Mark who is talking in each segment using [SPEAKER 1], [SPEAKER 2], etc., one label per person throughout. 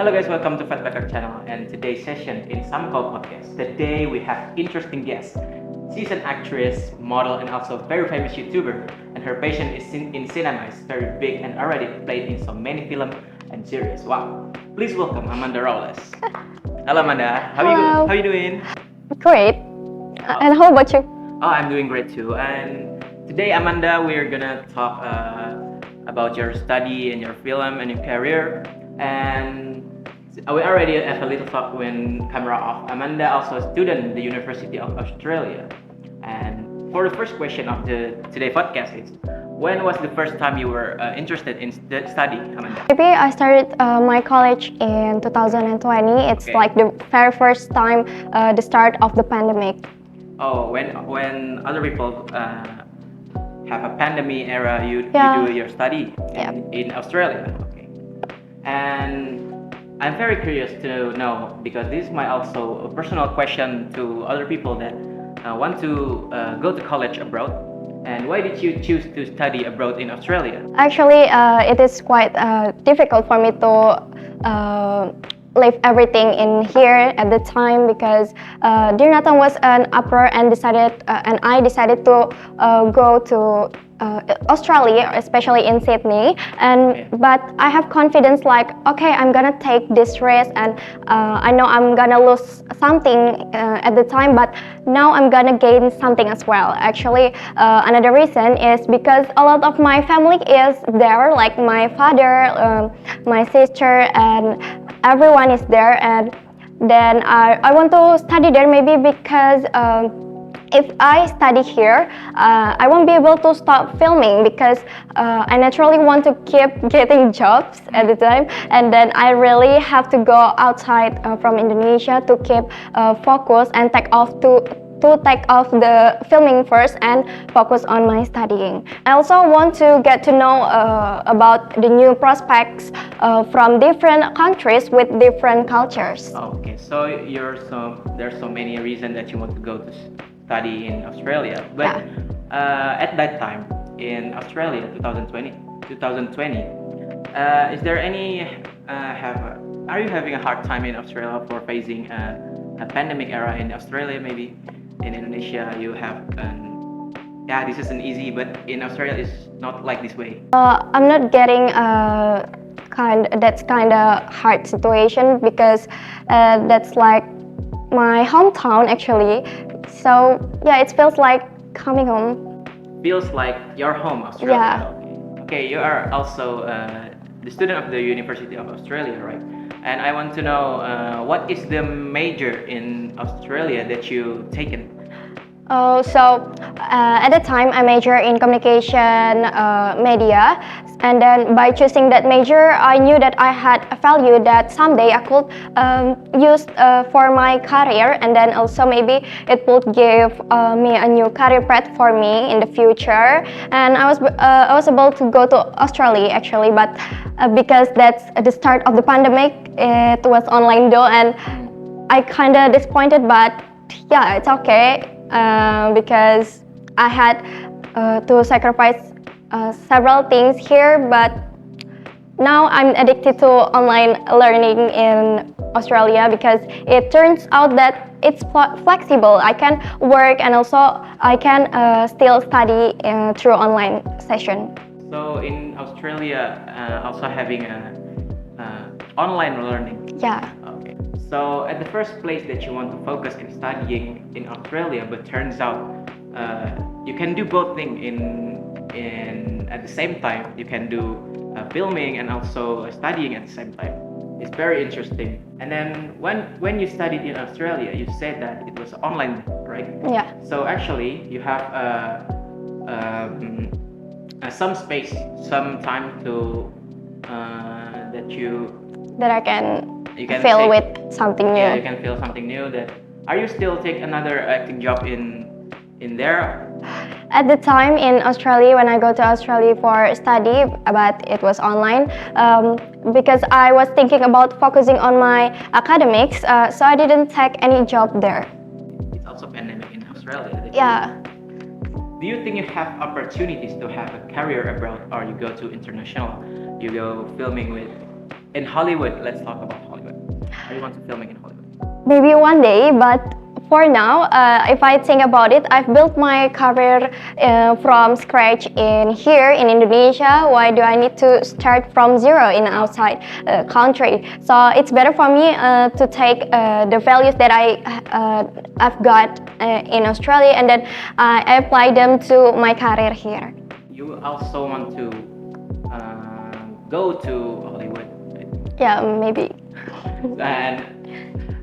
[SPEAKER 1] Hello guys, welcome to Fatbacker channel and today's session in Samkol podcast. Today we have interesting guest. She's an actress, model and also very famous YouTuber, and her passion is in cinema is very big and already played in so many films and series. Wow. Please welcome Amanda Rawles. Hello Amanda,
[SPEAKER 2] Hello.
[SPEAKER 1] How you doing?
[SPEAKER 2] Great. And how about you?
[SPEAKER 1] Oh, I'm doing great too. And today Amanda, we're gonna talk about your study and your film and your career. And we already have a little talk when camera off. Amanda also a student in the University of Australia. And for the first question of the today podcast is, when was the first time you were interested in study, Amanda?
[SPEAKER 2] Maybe I started my college in 2020. It's
[SPEAKER 1] Okay.
[SPEAKER 2] like the very first time, the start of the pandemic.
[SPEAKER 1] Oh, when other people have a pandemic era, you
[SPEAKER 2] Yeah.
[SPEAKER 1] do your study in Australia. Okay. And I'm very curious to know because this is my also a personal question to other people that want to go to college abroad. And why did you choose to study abroad in Australia?
[SPEAKER 2] Actually, it is quite difficult for me to leave everything in here at the time because dear Nathan was an upper and I decided to go to Australia, especially in Sydney. But I have confidence like, okay, I'm gonna take this risk, and I know I'm gonna lose something at the time, but now I'm gonna gain something as well. Actually, another reason is because a lot of my family is there, like my father, my sister, and everyone is there. And then I want to study there maybe because if I study here, I won't be able to stop filming because I naturally want to keep getting jobs at the time, and then I really have to go outside from Indonesia to keep focus and take off the filming first and focus on my studying. I also want to get to know about the new prospects from different countries with different cultures.
[SPEAKER 1] Okay, so there's so many reasons that you want to go to study in Australia, but at that time in Australia 2020, is there any are you having a hard time in Australia for facing a pandemic era in Australia? Maybe in Indonesia you have this isn't easy, but in Australia it's not like this way.
[SPEAKER 2] I'm not getting that's kind of hard situation because that's like my hometown actually. So yeah, it feels like coming home.
[SPEAKER 1] Feels like your home, Australia.
[SPEAKER 2] Yeah.
[SPEAKER 1] Okay, you are also the student of the University of Australia, right? And I want to know what is the major in Australia that you taken?
[SPEAKER 2] At the time I major in communication media, and then by choosing that major I knew that I had a value that someday I could use for my career, and then also maybe it would give me a new career path for me in the future. And I was able to go to Australia actually, but because that's the start of the pandemic, it was online though, and I kind of disappointed, but yeah, it's okay. Because I had to sacrifice several things here, but now I'm addicted to online learning in Australia because it turns out that it's flexible. I can work and also I can still study through online session.
[SPEAKER 1] So in Australia, also having online learning.
[SPEAKER 2] Yeah.
[SPEAKER 1] Okay. So at the first place that you want to focus in studying in Australia, but turns out you can do both things in at the same time. You can do filming and also studying at the same time. It's very interesting. And then when you studied in Australia, you said that it was online, right?
[SPEAKER 2] Yeah.
[SPEAKER 1] So actually, you have some space, some time to
[SPEAKER 2] That I can
[SPEAKER 1] you can
[SPEAKER 2] fill
[SPEAKER 1] take-
[SPEAKER 2] with something new.
[SPEAKER 1] Yeah, you can feel something new. That are you still take another acting job in there?
[SPEAKER 2] At the time in Australia, when I go to Australia for study, but it was online, because I was thinking about focusing on my academics, so I didn't take any job there.
[SPEAKER 1] It's also pandemic in Australia.
[SPEAKER 2] Yeah.
[SPEAKER 1] Do you think you have opportunities to have a career abroad, or you go to international, you go filming with in Hollywood. Let's talk about Hollywood. Are you want to filming in Hollywood?
[SPEAKER 2] Maybe one day, but for now, if I think about it, I've built my career from scratch in here in Indonesia. Why do I need to start from zero in outside country? So it's better for me to take the values that I've got in Australia, and then I apply them to my career here.
[SPEAKER 1] You also want to go to Hollywood, right?
[SPEAKER 2] Yeah, maybe.
[SPEAKER 1] and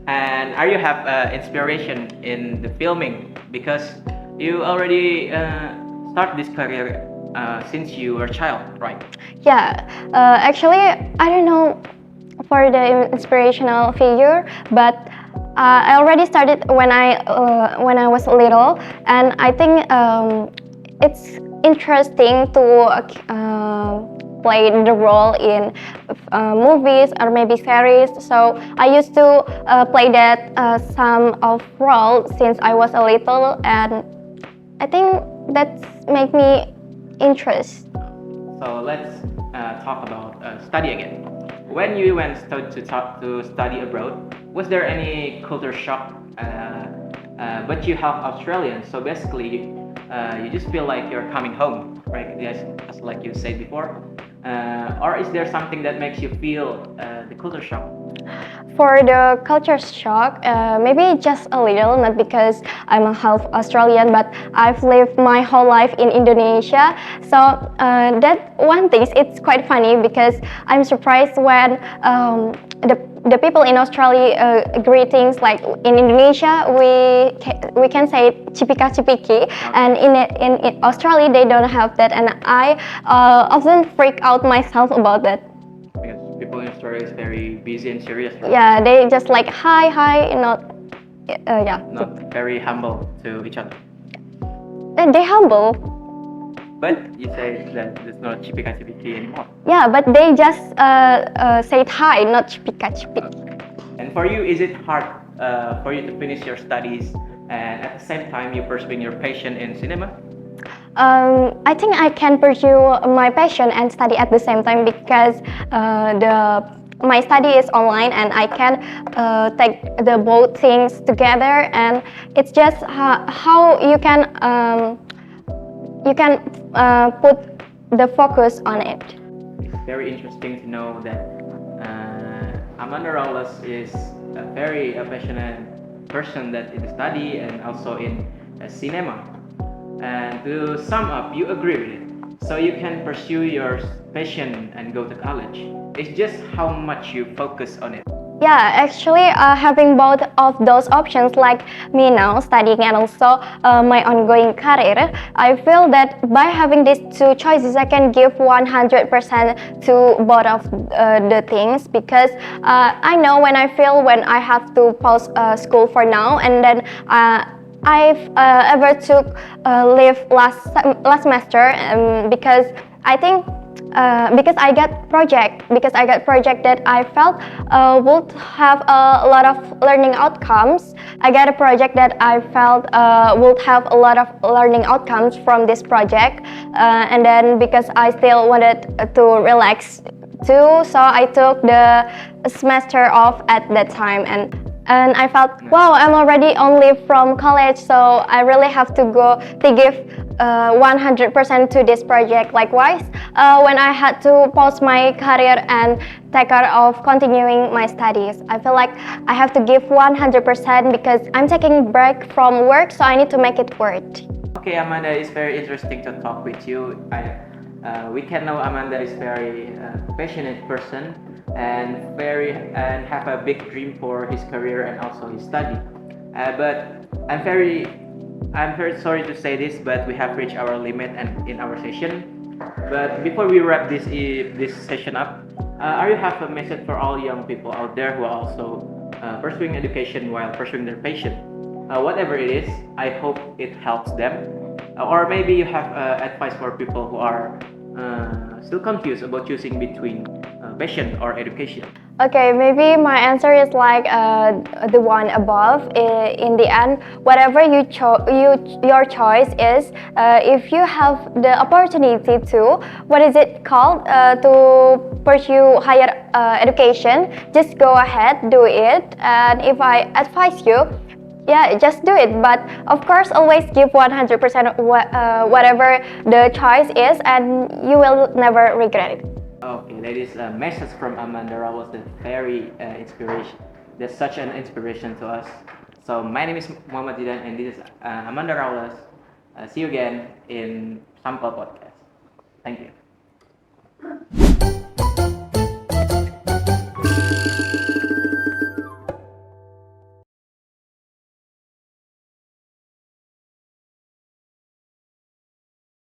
[SPEAKER 1] and are you have inspiration in the filming because you already start this career since you were a child, right?
[SPEAKER 2] Yeah, actually, I don't know for the inspirational figure, but I already started when I was little, and I think it's interesting to play the role in movies or maybe series. So I used to play that some of role since I was a little, and I think that's make me interest.
[SPEAKER 1] So let's talk about study again. When you went to study abroad, was there any culture shock? But you have Australian, so basically you just feel like you're coming home, right? Yes, as like you said before. Or is there something that makes you feel the culture shock?
[SPEAKER 2] For the culture shock, maybe just a little, not because I'm a half Australian, but I've lived my whole life in Indonesia. So that one thing, it's quite funny because I'm surprised when the people in Australia greetings like in Indonesia we can say cipika cipiki, and in Australia they don't have that, and I often freak out myself about that.
[SPEAKER 1] Because people in Australia is very busy and serious, right?
[SPEAKER 2] Yeah, they just like hi, not yeah.
[SPEAKER 1] Not very humble to each other.
[SPEAKER 2] And they humble.
[SPEAKER 1] But you say that it's not cipika cipiki anymore.
[SPEAKER 2] Yeah, but they just say hi, not cipika cipiki.
[SPEAKER 1] And for you, is it hard for you to finish your studies and at the same time you pursuing your passion in cinema?
[SPEAKER 2] I think I can pursue my passion and study at the same time because my study is online and I can take the both things together, and it's just how you can put the focus on it.
[SPEAKER 1] It's very interesting to know that Amanda Rawles is a very passionate person that in study and also in cinema. And to sum up, you agree with it. So you can pursue your passion and go to college. It's just how much you focus on it.
[SPEAKER 2] Yeah, actually, having both of those options, like me now studying and also my ongoing career, I feel that by having these two choices, I can give 100% to both of the things, because I know when I have to pause school for now, and then I've ever took leave last semester because I think. Because I got project that I felt would have a lot of learning outcomes. I got a project that I felt would have a lot of learning outcomes from this project, and then because I still wanted to relax too, so I took the semester off at that time, and I felt, wow, I'm already on leave from college, so I really have to give 100% to this project. Likewise, when I had to pause my career and take care of continuing my studies, I feel like I have to give 100% because I'm taking break from work, so I need to make it work.
[SPEAKER 1] Okay, Amanda, it's very interesting to talk with you. We can know Amanda is very passionate person and have a big dream for his career and also his study. But I'm very sorry to say this, but we have reached our limit and in our session. But before we wrap this session up, are you have a message for all young people out there who are also pursuing education while pursuing their passion? Whatever it is, I hope it helps them. Or maybe you have advice for people who are still confused about choosing between passion or education.
[SPEAKER 2] Okay, maybe my answer is like the one above. In the end, whatever your choice is, if you have the opportunity to, what is it called, to pursue higher education, just go ahead, do it. And if I advise you, yeah, just do it. But of course, always give 100% of whatever the choice is, and you will never regret it.
[SPEAKER 1] Okay, that is a message from Amanda Rawles that very inspiration. That's such an inspiration to us. So my name is Muhammad Zidan and this is Amanda Rawles. See you again in Samkol podcast. Thank you.